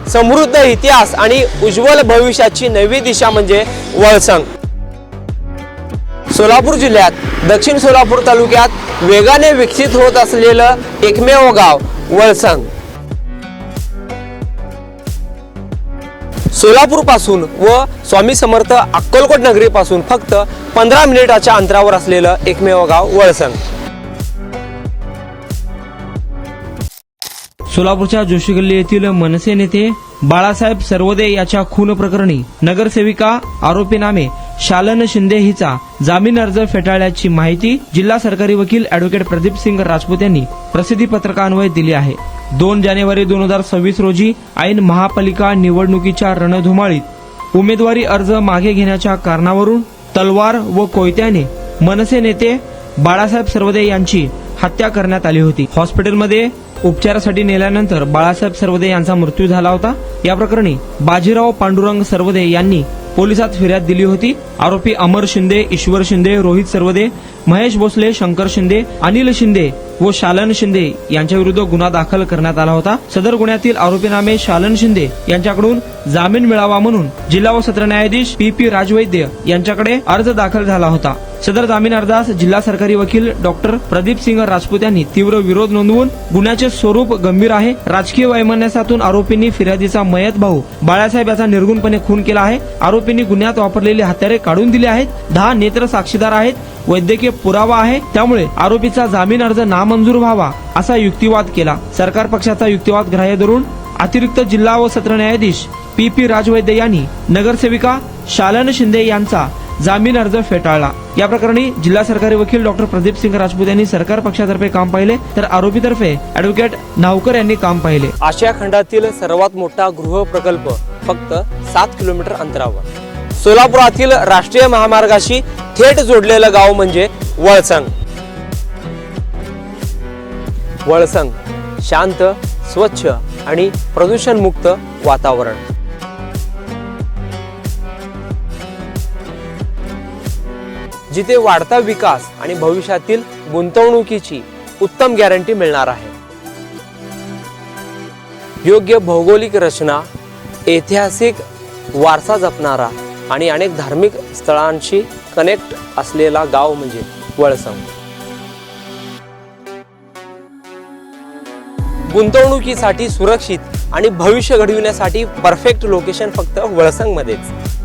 समृद्ध इतिहास आणि उज्ज्वल भविष्याची नवी दिशा म्हणजे वळसंग। सोलापूर जिल्ह्यात दक्षिण सोलापूर तालुक्यात वेगाने विकसित होत असलेलं एकमेव गाव वळसंग। सोलापूर पासून व स्वामी समर्थ अक्कलकोट नगरी पासून फक्त 15 मिनिटाच्या अंतरावर असलेलं एकमेव गाव वळसंग। सोलापूरच्या जोशी गल्ली येथील मनसे नेते बाळासाहेब सरवदे याच्या खून प्रकरणी नगरसेविका आरोपी नामे शालन शिंदे हिचा जामीन अर्ज फेटाळल्याची माहिती जिल्हा सरकारी वकील ॲडव्होकेट प्रदीप सिंग राजपूत यांनी प्रसिद्धी पत्रकान्वये दिली आहे। 2 जानेवारी 2026 रोजी ऐन महापालिका निवडणुकीच्या रणधुमाळीत उमेदवारी अर्ज मागे घेण्याच्या कारणावरून तलवार व कोयत्याने मनसे नेते बाळासाहेब सरवदे यांची हत्या करण्यात आली होती। हॉस्पिटलमध्ये उपचारासाठी नेल्यानंतर बाळासाहेब सरवदे यांचा मृत्यू झाला होता। या प्रकरणी बाजीराव पांडुरंग सरवदे यांनी पोलिसात फिर्याद दिली होती। आरोपी अमर शिंदे, ईश्वर शिंदे, रोहित सरवदे, महेश भोसले, शंकर शिंदे, अनिल शिंदे व शालन शिंदे यांच्या विरुद्ध गुन्हा दाखल करण्यात आला होता। सदर गुन्ह्यातील आरोपीनामे शालन शिंदे यांच्याकडून जामीन मिळावा म्हणून जिल्हा व सत्र न्यायाधीश पी राजवैद्य यांच्याकडे अर्ज दाखल झाला होता। सदर जामीन अर्जास जिल्हा सरकारी वकील डॉक्टर प्रदीप सिंग राजपूत यांनी तीव्र विरोध नोंदवून गुन्ह्याचे स्वरूप गंभीर आहे, राजकीय वैमनस्यातून आरोपींनी फिर्यादीचा मयत भाऊ बाळासाहेब याचा निर्गुणपणे खून केला आहे। आरोपींनी गुन्ह्यात वापरलेले हत्यारे काढून दिले आहेत। 10 नेत्र साक्षीदार आहेत, वैद्यकीय पुरावा आहे, त्यामुळे आरोपीचा जामीन अर्ज नामंजूर व्हावा असा युक्तिवाद केला। सरकार पक्षाचा युक्तिवाद ग्राह्य धरून अतिरिक्त जिल्हा व सत्र न्यायाधीश पी राजवैद्य यांनी नगरसेविका शालन शिंदे यांचा जामीन अर्ज फेटाळला। या प्रकरणी जिल्हा सरकारी वकील डॉक्टर प्रदीप सिंग राजपूत यांनी सरकार पक्षातर्फे काम पाहिले तर आरोपीतर्फे ॲडव्होकेट नावकर यांनी काम पाहिले। आशिया खंडातील सर्वात मोठा गृह प्रकल्प फक्त 7 किलोमीटर अंतरावर सोलापुरातील राष्ट्रीय महामार्गाशी थेट जोडलेलं गाव म्हणजे वळसंग। वळसंग शांत, स्वच्छ आणि प्रदूषणमुक्त वातावरण, जिथे वाढता विकास आणि भविष्यातील गुंतवणुकीची उत्तम गॅरंटी मिळणार आहे। योग्य भौगोलिक रचना, ऐतिहासिक वारसा जपणारा आणि अनेक धार्मिक स्थळांशी कनेक्ट असलेला गाव म्हणजे वळसंग। गुंतवणुकीसाठी सुरक्षित आणि भविष्य घडविण्यासाठी परफेक्ट लोकेशन फक्त वळसंग मध्येच।